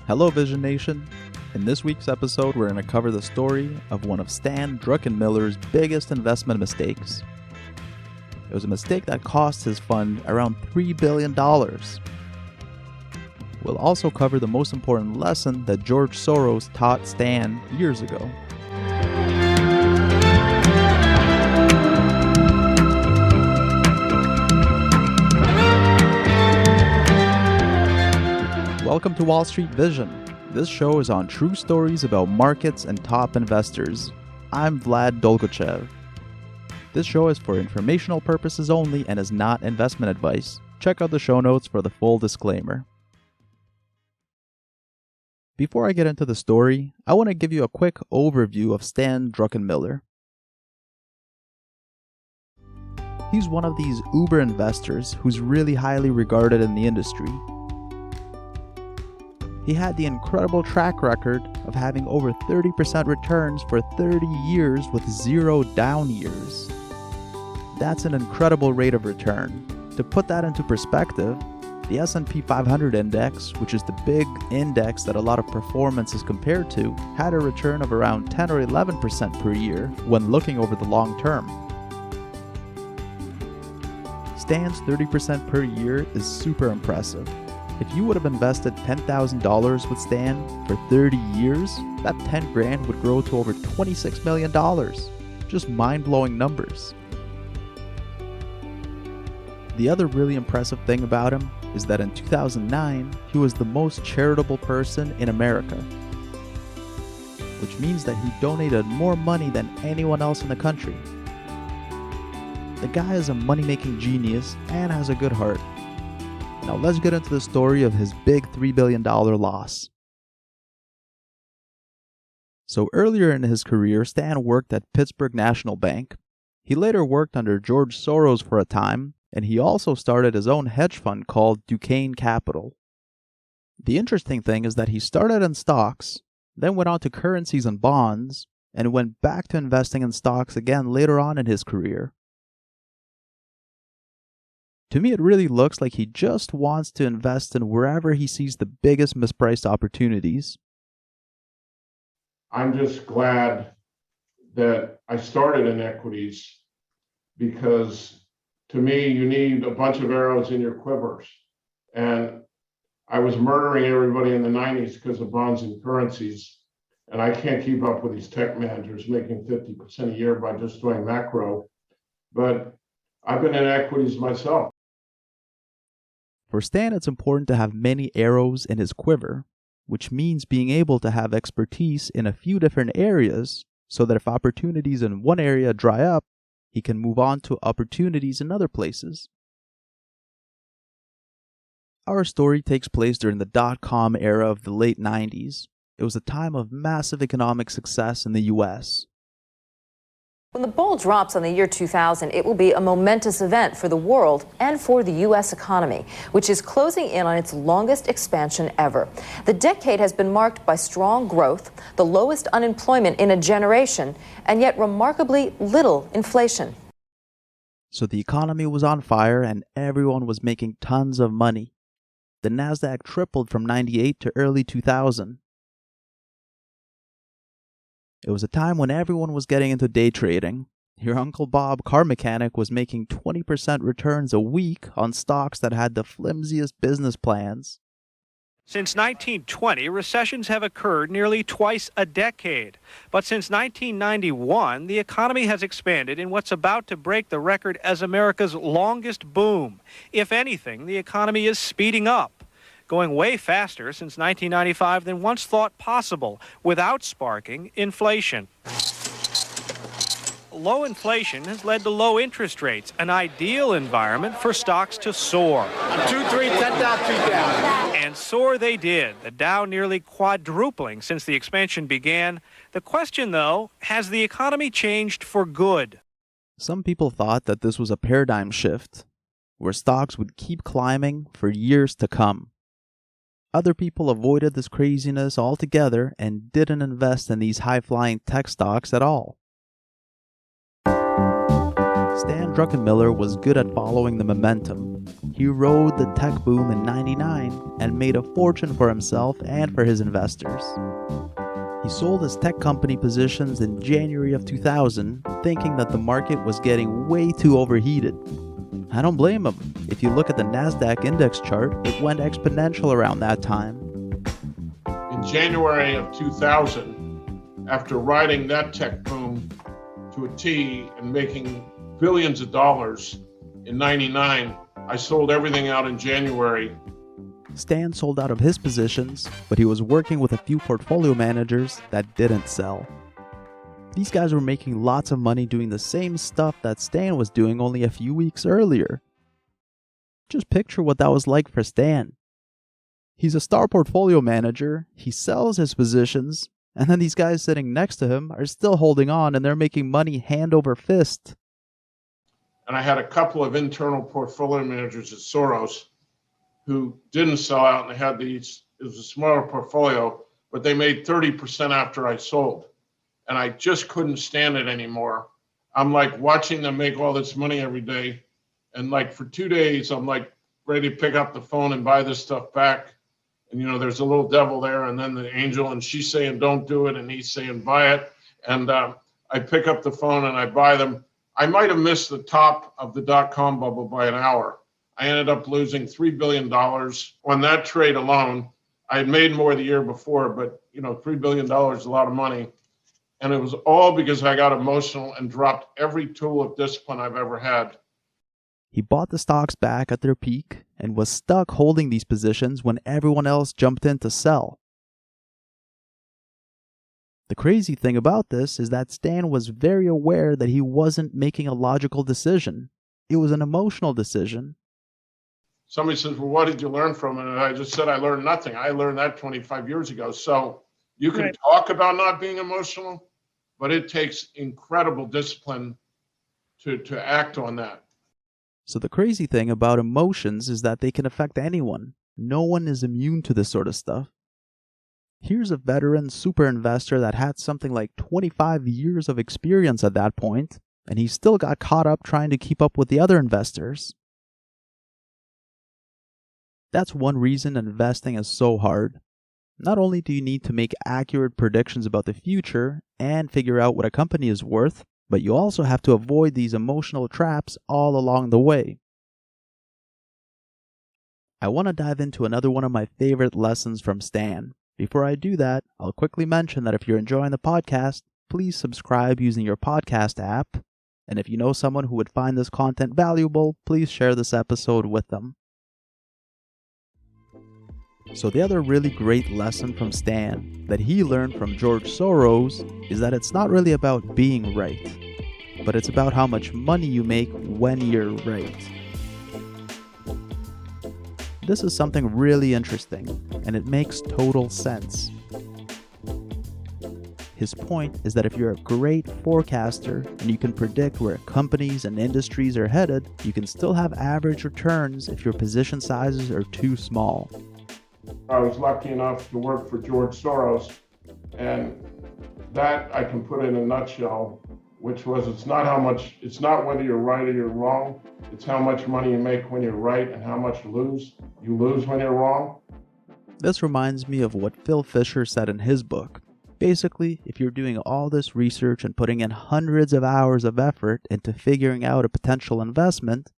Hello Vision Nation. In this week's episode, we're going to cover the story of one of Stan Druckenmiller's biggest investment mistakes. It was a mistake that cost his fund around $3 billion. We'll also cover the most important lesson that George Soros taught Stan years ago. Welcome to Wall Street Vision. This show is on true stories about markets and top investors. I'm Vlad Dolgochev. This show is for informational purposes only and is not investment advice. Check out the show notes for the full disclaimer. Before I get into the story, I want to give you a quick overview of Stan Druckenmiller. He's one of these uber investors who's really highly regarded in the industry. He had the incredible track record of having over 30% returns for 30 years with 0 down years. That's an incredible rate of return. To put that into perspective, the S&P 500 index, which is the big index that a lot of performance is compared to, had a return of around 10 or 11% per year when looking over the long term. Stan's 30% per year is super impressive. If you would have invested $10,000 with Stan for 30 years, that 10 grand would grow to over $26 million. Just mind-blowing numbers. The other really impressive thing about him is that in 2009, he was the most charitable person in America, which means that he donated more money than anyone else in the country. The guy is a money-making genius and has a good heart. Now let's get into the story of his big $3 billion loss. So earlier in his career, Stan worked at Pittsburgh National Bank. He later worked under George Soros for a time, and he also started his own hedge fund called Duquesne Capital. The interesting thing is that he started in stocks, then went on to currencies and bonds, and went back to investing in stocks again later on in his career. To me, it really looks like he just wants to invest in wherever he sees the biggest mispriced opportunities. I'm just glad that I started in equities because to me, you need a bunch of arrows in your quivers. And I was murdering everybody in the 90s because of bonds and currencies. And I can't keep up with these tech managers making 50% a year by just doing macro. But I've been in equities myself. For Stan, it's important to have many arrows in his quiver, which means being able to have expertise in a few different areas so that if opportunities in one area dry up, he can move on to opportunities in other places. Our story takes place during the dot-com era of the late 90s. It was a time of massive economic success in the US. When the ball drops on the year 2000, it will be a momentous event for the world and for the U.S. economy, which is closing in on its longest expansion ever. The decade has been marked by strong growth, the lowest unemployment in a generation, and yet remarkably little inflation. So the economy was on fire and everyone was making tons of money. The Nasdaq tripled from 98 to early 2000. It was a time when everyone was getting into day trading. Your Uncle Bob, car mechanic, was making 20% returns a week on stocks that had the flimsiest business plans. Since 1920, recessions have occurred nearly twice a decade. But since 1991, the economy has expanded in what's about to break the record as America's longest boom. If anything, the economy is speeding up, going way faster since 1995 than once thought possible, without sparking inflation. Low inflation has led to low interest rates, an ideal environment for stocks to soar. 2, 3, 10 down, 2 down. And soar they did, the Dow nearly quadrupling since the expansion began. The question, though, has the economy changed for good? Some people thought that this was a paradigm shift, where stocks would keep climbing for years to come. Other people avoided this craziness altogether and didn't invest in these high-flying tech stocks at all. Stan Druckenmiller was good at following the momentum. He rode the tech boom in '99 and made a fortune for himself and for his investors. He sold his tech company positions in January of 2000, thinking that the market was getting way too overheated. I don't blame him. If you look at the NASDAQ index chart, it went exponential around that time. In January of 2000, after riding that tech boom to a T and making billions of dollars in '99, I sold everything out in January. Stan sold out of his positions, but he was working with a few portfolio managers that didn't sell. These guys were making lots of money doing the same stuff that Stan was doing only a few weeks earlier. Just picture what that was like for Stan. He's a star portfolio manager, he sells his positions, and then these guys sitting next to him are still holding on and they're making money hand over fist. And I had a couple of internal portfolio managers at Soros who didn't sell out, and they had these, it was a smaller portfolio, but they made 30% after I sold. And I just couldn't stand it anymore. I'm like watching them make all this money every day. And like for 2 days, I'm like ready to pick up the phone and buy this stuff back. And you know, there's a little devil there, and then the angel, and she's saying, don't do it. And he's saying, buy it. And I pick up the phone and I buy them. I might have missed the top of the dot-com bubble by an hour. I ended up losing $3 billion on that trade alone. I had made more the year before, but you know, $3 billion is a lot of money. And it was all because I got emotional and dropped every tool of discipline I've ever had. He bought the stocks back at their peak and was stuck holding these positions when everyone else jumped in to sell. The crazy thing about this is that Stan was very aware that he wasn't making a logical decision. It was an emotional decision. Somebody says, well, what did you learn from it? And I just said, I learned nothing. I learned that 25 years ago. So you can talk about not being emotional, but it takes incredible discipline to act on that. So the crazy thing about emotions is that they can affect anyone. No one is immune to this sort of stuff. Here's a veteran super investor that had something like 25 years of experience at that point, and he still got caught up trying to keep up with the other investors. That's one reason investing is so hard. Not only do you need to make accurate predictions about the future and figure out what a company is worth, but you also have to avoid these emotional traps all along the way. I want to dive into another one of my favorite lessons from Stan. Before I do that, I'll quickly mention that if you're enjoying the podcast, please subscribe using your podcast app. And if you know someone who would find this content valuable, please share this episode with them. So the other really great lesson from Stan that he learned from George Soros is that it's not really about being right, but it's about how much money you make when you're right. This is something really interesting, and it makes total sense. His point is that if you're a great forecaster and you can predict where companies and industries are headed, you can still have average returns if your position sizes are too small. I was lucky enough to work for George Soros, and that I can put in a nutshell, which was it's not whether you're right or you're wrong, it's how much money you make when you're right and how much you lose when you're wrong. This reminds me of what Phil Fisher said in his book. Basically, if you're doing all this research and putting in hundreds of hours of effort into figuring out a potential investment,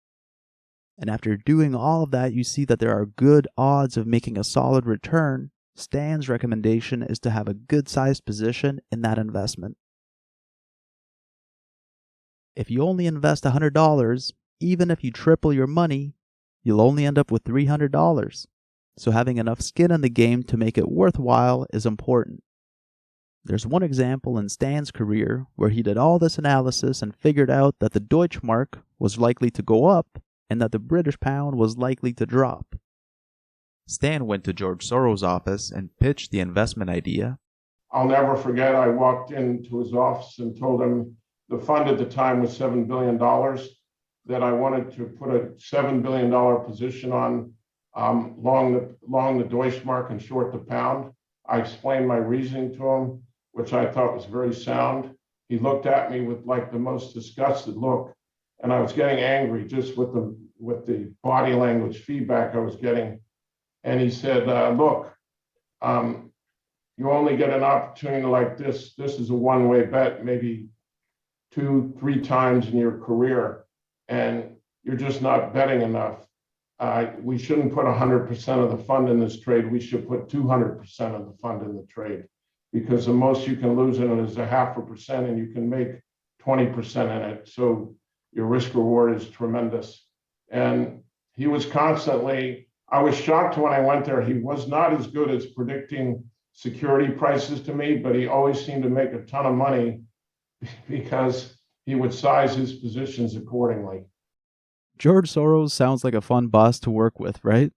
and after doing all of that, you see that there are good odds of making a solid return, Stan's recommendation is to have a good-sized position in that investment. If you only invest $100, even if you triple your money, you'll only end up with $300. So having enough skin in the game to make it worthwhile is important. There's one example in Stan's career where he did all this analysis and figured out that the Deutschmark was likely to go up and that the British pound was likely to drop. Stan went to George Soros' office and pitched the investment idea. I'll never forget, I walked into his office and told him the fund at the time was $7 billion, that I wanted to put a $7 billion position on long the Deutschmark and short the pound. I explained my reasoning to him, which I thought was very sound. He looked at me with like the most disgusted look. and I was getting angry just with the body language feedback I was getting. And he said, look, you only get an opportunity like this. This is a one-way bet, maybe 2-3 times in your career, and you're just not betting enough. We shouldn't put 100% of the fund in this trade. We should put 200% of the fund in the trade, because the most you can lose in it is 0.5%, and you can make 20% in it. So your risk reward is tremendous. And he was constantly, I was shocked when I went there. He was not as good as predicting security prices to me, but he always seemed to make a ton of money because he would size his positions accordingly. George Soros sounds like a fun boss to work with, right?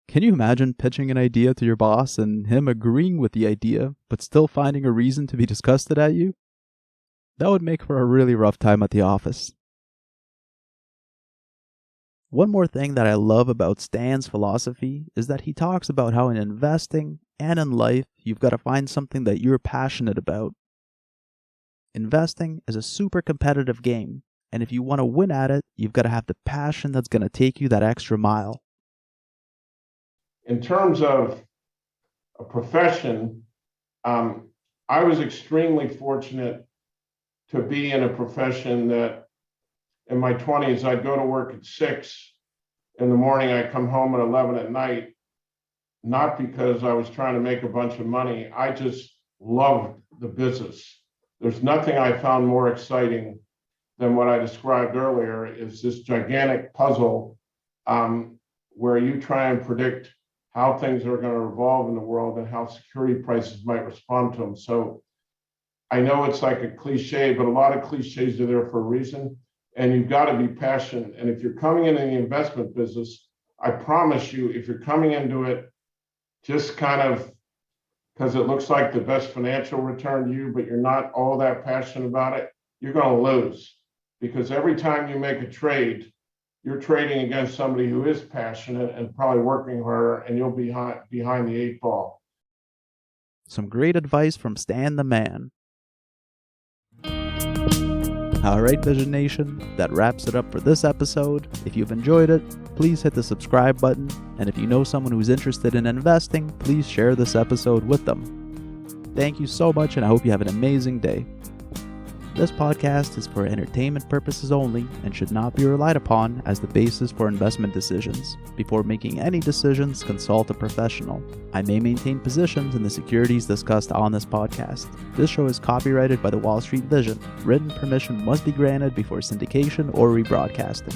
Can you imagine pitching an idea to your boss and him agreeing with the idea, but still finding a reason to be disgusted at you? That would make for a really rough time at the office. One more thing that I love about Stan's philosophy is that he talks about how in investing and in life, you've got to find something that you're passionate about. Investing is a super competitive game, and if you want to win at it, you've got to have the passion that's going to take you that extra mile. In terms of a profession, I was extremely fortunate to be in a profession that in my 20s, I'd go to work at 6 in the morning, I'd come home at 11 at night, not because I was trying to make a bunch of money. I just loved the business. There's nothing I found more exciting than what I described earlier, is this gigantic puzzle where you try and predict how things are going to evolve in the world and how security prices might respond to them. So I know it's like a cliche, but a lot of cliches are there for a reason. And you've got to be passionate. And if you're coming into the investment business, I promise you, if you're coming into it just kind of because it looks like the best financial return to you, but you're not all that passionate about it, you're going to lose. Because every time you make a trade, you're trading against somebody who is passionate and probably working harder, and you'll be behind the 8 ball. Some great advice from Stan the Man. Alright, Vision Nation, that wraps it up for this episode. If you've enjoyed it, please hit the subscribe button, and if you know someone who's interested in investing, please share this episode with them. Thank you so much, and I hope you have an amazing day. This podcast is for entertainment purposes only and should not be relied upon as the basis for investment decisions. Before making any decisions, consult a professional. I may maintain positions in the securities discussed on this podcast. This show is copyrighted by the Wall Street Vision. Written permission must be granted before syndication or rebroadcasting.